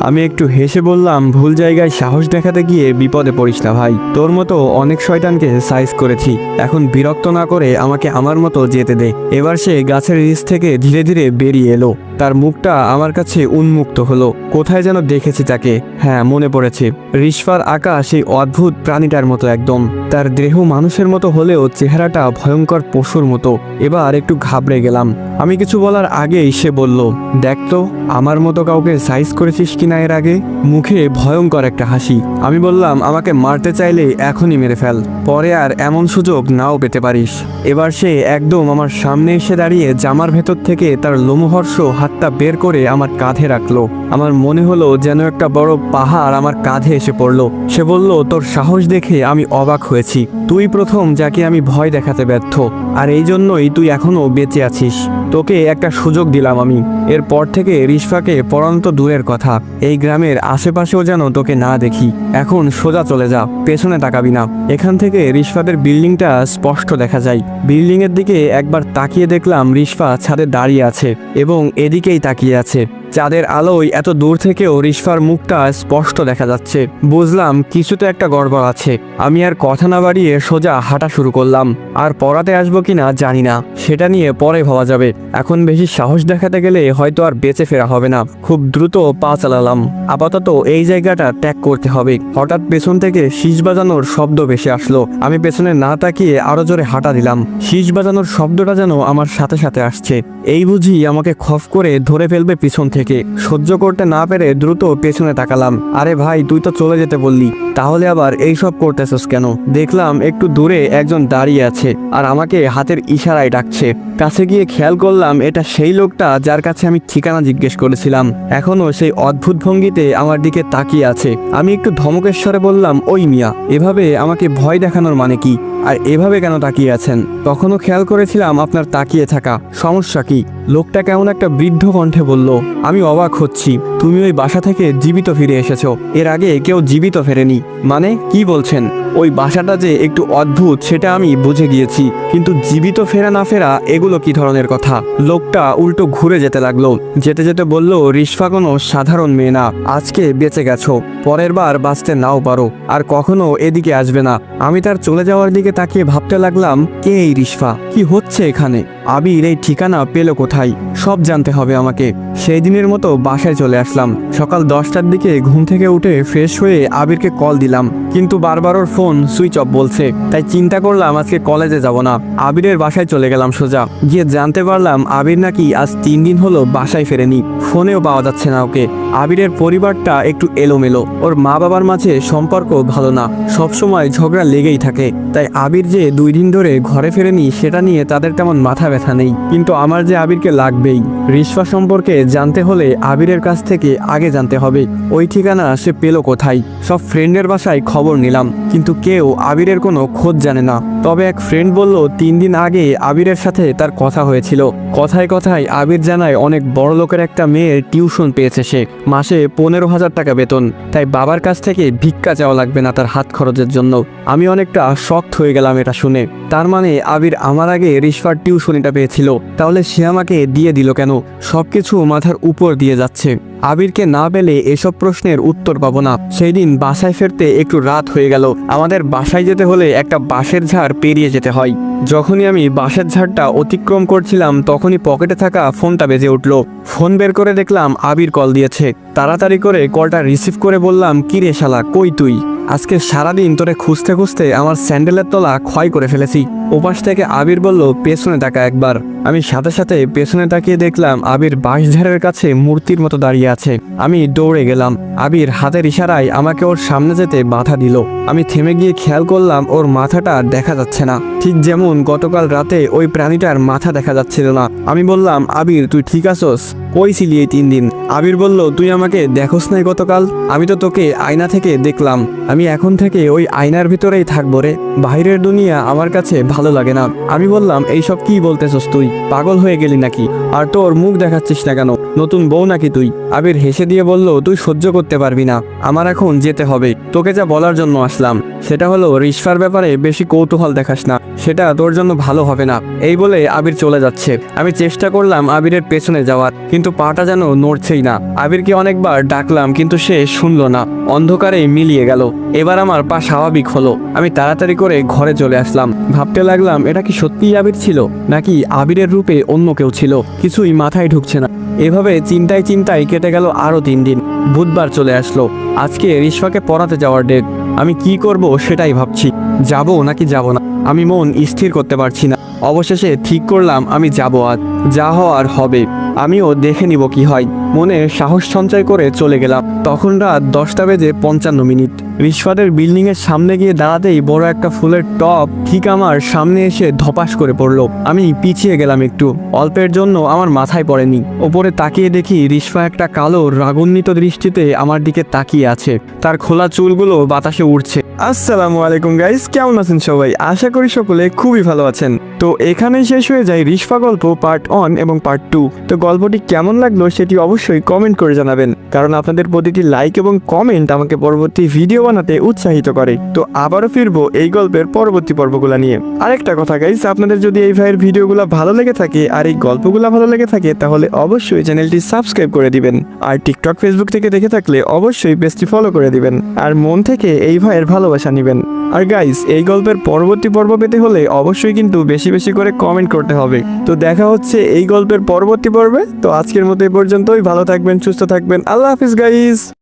আমি একটু হেসে বললাম, ভুল জায়গায় সাহস দেখাতে গিয়ে বিপদে পড়িস না ভাই, তোর মতো অনেক শয়তানকে সাইজ করেছি, এখন বিরক্ত না করে আমাকে আমার মতো যেতে দে। এবার সে গাছের নিচ থেকে ধীরে ধীরে বেরিয়ে এলো। তার মুখটা আমার কাছে উন্মুক্ত হলো। কোথায় যেন দেখেছি তাকে, হ্যাঁ মনে পড়েছে, রিশফার আঁকা সেই অদ্ভুত প্রাণীটার মতো একদম। তার দেহ মানুষের মতো হলেও চেহারাটা ভয়ঙ্কর পশুর মতো। এবার একটু ঘাবড়ে গেলাম। আমি কিছু বলার আগেই সে বলল, দেখ তো আমার মতো কাউকে সাইজ করেছিস কিনা এর আগে। মুখে ভয়ঙ্কর একটা হাসি। আমি বললাম, আমাকে মারতে চাইলে এখনই মেরে ফেল, পরে আর এমন সুযোগ নাও পেতে পারিস। এবার সে একদম আমার সামনে এসে দাঁড়িয়ে জামার ভেতর থেকে তার লোমহর্ষ হাতটা বের করে আমার কাঁধে রাখলো। আমার মনে হলো যেন একটা বড় পাহাড় আমার কাঁধে এসে পড়লো। সে বলল, তোর সাহস দেখে আমি অবাক হয়েছি, তুই প্রথম যাকে আমি ভয় দেখাতে ব্যর্থ, আর এই জন্যই তুই এখনো বেঁচে আছিস। তোকে একটা সুযোগ দিলাম আমি, এরপর থেকে রিশফাকে পড়ানো তো দূরের কথা, এই গ্রামের আশেপাশেও যেন তোকে না দেখি। এখন সোজা চলে যা, পেছনে তাকাবি না। এখান থেকে রিশফাদের বিল্ডিংটা স্পষ্ট দেখা যায়। বিল্ডিং এর দিকে একবার তাকিয়ে দেখলাম রিশফা ছাদে দাঁড়িয়ে আছে এবং এদিকেই তাকিয়ে আছে। চাঁদের আলোয় এত দূর থেকেও রিশফার মুখটা স্পষ্ট দেখা যাচ্ছে। বুঝলাম কিছুতে একটা গড়বড় আছে। আমি আর কথা না বাড়িয়ে সোজা হাঁটা শুরু করলাম। আর পড়াতে আসবো কিনা জানি না, সেটা নিয়ে পরে ভাবা যাবে। এখন বেশি সাহস দেখাতে গেলে হয়তো আর বেঁচে ফেরা হবে না। খুব দ্রুত পা চালালাম। আপাতত এই জায়গাটা ত্যাগ করতে হবে। হঠাৎ পেছন থেকে শীষ বাজানোর শব্দ ভেসে আসলো। আমি পেছনে না তাকিয়ে আরো জোরে হাঁটা দিলাম। শীষ বাজানোর শব্দটা যেন আমার সাথে সাথে আসছে। এই বুঝি আমাকে খপ করে ধরে ফেলবে পিছন থেকে। সহ্য করতে না পেরে দ্রুত পেছনে তাকালাম। আরে ভাই, তুই তো চলে যেতে বললি, তাহলে আবার এইসব করতেছস কেন? দেখলাম একটু দূরে একজন দাঁড়িয়ে আছে আর আমাকে হাতের ইশারায় ডাকছে। কাছে গিয়ে খেয়াল করলাম এটা সেই লোকটা যার কাছে আমি ঠিকানা জিজ্ঞেস করেছিলাম। এখনো সেই অদ্ভুত ভঙ্গিতে আমার দিকে তাকিয়ে আছে। আমি একটু ধমকেশ্বরে বললাম, ওই মিয়া, এভাবে আমাকে ভয় দেখানোর মানে কি? আর এভাবে কেন তাকিয়ে আছেন? তখনও খেয়াল করেছিলাম আপনার তাকিয়ে থাকা, সমস্যা কি? লোকটা কেমন একটা বৃদ্ধ কণ্ঠে বলল, আমি অবাক হচ্ছি, তুমি ওই বাসা থেকে জীবিত ফিরে এসেছো। এর আগে কেউ জীবিত ফেরেনি। মানে কি বলছেন? ওই বাসাটা যে একটু অদ্ভুত সেটা আমি বুঝে গিয়েছি, কিন্তু জীবিত ফেরা না ফেরা এগুলো কি ধরনের কথা? লোকটা উল্টো ঘুরে যেতে লাগলো। যেতে যেতে বলল, রিশফা কোনো সাধারণ মেয়ে না। আজকে বেঁচে গেছো, পরের বার বাঁচতে নাও পারো, আর কখনো এদিকে আসবে না। আমি তার চলে যাওয়ার দিকে তাকিয়ে ভাবতে লাগলাম, কে এই রিশফা? কি হচ্ছে এখানে? আবির এই ঠিকানা পেল কোথায়? সব জানতে হবে আমাকে। সেই দিনের মতো বাসায় চলে আসলাম। সকাল 10টার দিকে ঘুম থেকে উঠে ফ্রেশ হয়ে আবিরকে কল দিলাম, কিন্তু বারবার ওর ফোন সুইচ অফ বলছে। তাই চিন্তা করলাম আজকে কলেজে যাব না, আবিরের বাসায় চলে গেলাম সোজা। গিয়ে জানতে পারলাম আবির নাকি আজ 3 দিন হলো বাসায় ফেরেনি, ফোনেও পাওয়া যাচ্ছে না ওকে। আবিরের পরিবারটা একটু এলোমেলো, ওর মা বাবার মাঝে সম্পর্ক ভালো না, সবসময় ঝগড়া লেগেই থাকে। তাই আবির যে 2 দিন ধরে ঘরে ফেরেনি সেটা নিয়ে তাদের তেমন মাথা ব্যথা নেই, কিন্তু আমার যে আবিরকে লাগবেই। রিশফা সম্পর্কে জানতে হলে আবিরের কাছ থেকে আগে জানতে হবে ওই ঠিকানা সে পেল কোথায়। সব ফ্রেন্ডের বাসায় খবর নিলাম, কিন্তু কেউ আবিরের কোনো খোঁজ জানে না। তবে এক ফ্রেন্ড বলল 3 দিন আগে আবিরের সাথে তার কথা হয়েছিল। কথায় কথায় আবির জানায় অনেক বড় লোকের একটা মেয়ের টিউশন পেয়েছে সে, মাসে 15,000 টাকা বেতন। তাই বাবার কাছ থেকে ভিক্ষা চাওয়া লাগবে না তার হাত খরচের জন্য। আমি অনেকটা শকড হয়ে গেলাম এটা শুনে। তার মানে আবির আমার আগে রিশফার টিউশনিটা পেয়েছিল, তাহলে সে আমাকে দিয়ে দিল কেন? সবকিছু মাথার উপর দিয়ে যাচ্ছে। আবিরকে না পেলে এসব প্রশ্নের উত্তর পাবো না। সেই দিন বাসায় ফিরতে একটু রাত হয়ে গেল। আমাদের বাসায় যেতে হলে একটা বাঁশের ঝাড় পেরিয়ে যেতে হয়। যখনই আমি বাঁশের ঝাড়টা অতিক্রম করছিলাম তখনই পকেটে থাকা ফোনটা বেজে উঠল। ফোন বের করে দেখলাম আবির কল দিয়েছে। তাড়াতাড়ি করে কলটা রিসিভ করে বললাম, কি রে শালা, কই তুই? আজকে সারাদিন তোরে খুঁজতে খুঁজতে আমার স্যান্ডেলের তলা ক্ষয় করে ফেলেছি। ওপাশ থেকে আবির বলল, পেছনে তাকা একবার। আমি সাথে সাথে পেছনে তাকিয়ে দেখলাম আবির বাঁশঝাড়ের কাছে মূর্তির মতো দাঁড়িয়ে আছে। আমি দৌড়ে গেলাম। আবির হাতের ইশারায় আমাকে ওর সামনে যেতে বাধা দিল। আমি থেমে গিয়ে খেয়াল করলাম ওর মাথাটা দেখা যাচ্ছে না, ঠিক যেমন গতকাল রাতে ওই প্রাণীটার মাথা দেখা যাচ্ছিল না। আমি বললাম, আবির তুই ঠিক আছোস? কই ছিলি এই 3 দিন? আবির বলল, তুই আমাকে দেখোস নাই গতকাল? আমি তো তোকে আয়না থেকে দেখলাম। আমি এখন থেকে ওই আয়নার ভিতরেই থাকবো রে। বাইরের দুনিয়া আমার কাছে ভালো লাগে না। আমি বললাম, এইসব কি বলতেছস তুই, পাগল হয়ে গেলি নাকি? আর তোর মুখ দেখাচ্ছিস না কেন? নতুন বউ নাকি তুই? আবির হেসে দিয়ে বলল, তুই সহ্য করতে পারবি না, আমার এখন যেতে হবে। তোকে যা বলার জন্য আসলাম সেটা হলো, রিশফার ব্যাপারে বেশি কৌতূহল দেখাস না, সেটা তোর জন্য ভালো হবে না। এই বলে আবির চলে যাচ্ছে। আমি চেষ্টা করলাম আবিরের পেছনে যাওয়ার, কিন্তু পাটা যেন নড়ছেই না। আবিরকে অনেকবার ডাকলাম কিন্তু সে শুনলো না, অন্ধকারে মিলিয়ে গেল। এবার আমার পা স্বাভাবিক হলো। আমি তাড়াতাড়ি করে ঘরে চলে আসলাম। ভাবতে লাগলাম, এটা কি সত্যিই আবির ছিল, নাকি আবিরের রূপে অন্য কেউ ছিল? কিছুই মাথায় ঢুকছে না। এভাবে চিন্তায় চিন্তায় কেটে গেল আরো 3 দিন। বুধবার চলে আসলো। আজকে রিশফাকে পড়াতে যাওয়ার ডেট। আমি কি করব সেটাই ভাবছি, যাব নাকি যাব না। আমি মন স্থির করতে পারছি না। অবশেষে ঠিক করলাম আমি যাব, আজ যা হওয়ার হবে। আমিও দেখে নিব কি হয়। মনে সাহস সঞ্চয় করে চলে গেলাম। তখন রাত 10:55। রিশফাদের বিল্ডিং এর সামনে গিয়ে দাঁড়াতেই বড় একটা ফুলের টব ঠিক আমার সামনে এসে ধপাস করে পড়লো। আমি পিছিয়ে গেলাম একটু, অল্পের জন্য আমার মাথায় পড়েনি। ওপরে তাকিয়ে দেখি রিশফা একটা কালো রাগান্বিত দৃষ্টিতে আমার দিকে তাকিয়ে আছে। তার খোলা চুলগুলো বাতাসে উড়ছে। আসসালামু আলাইকুম গাইস, কেমন আছেন সবাই? আশা করি সকলে খুবই ভালো আছেন। তো এখানেই শেষ হয়ে যায় রিশফা গল্প পার্ট 1 এবং পার্ট 2। তো গল্পটি কেমন লাগলো সেটি অবশ্যই কমেন্ট করে জানাবেন, কারণ আপনাদের প্রতিটি লাইক এবং কমেন্ট আমাকে পরবর্তী ভিডিও বানাতে উৎসাহিত করে। তো আবারও ফিরবো এই গল্পের পরবর্তী পর্বগুলো নিয়ে। আরেকটা কথা গাইস, আপনাদের যদি এই ভাইয়ের ভিডিওগুলো ভালো লেগে থাকে আর এই গল্পগুলো ভালো লেগে থাকে, তাহলে অবশ্যই চ্যানেলটি সাবস্ক্রাইব করে দিবেন। আর টিকটক ফেসবুক থেকে দেখে থাকলে অবশ্যই পেজটি ফলো করে দিবেন। আর মন থেকে এই ভাইয়ের ভালোবাসা নেবেন। আর গাইস, এই গল্পের পরবর্তী পর্ব পেতে হলে অবশ্যই কিন্তু বেশি বেশি করে কমেন্ট করতে হবে। তো দেখা হচ্ছে এই গল্পের পরবর্তী পর্বে। তো আজকের মতো এই পর্যন্তই। ভালো থাকবেন, সুস্থ থাকবেন। আল্লাহ হাফিজ গাইস।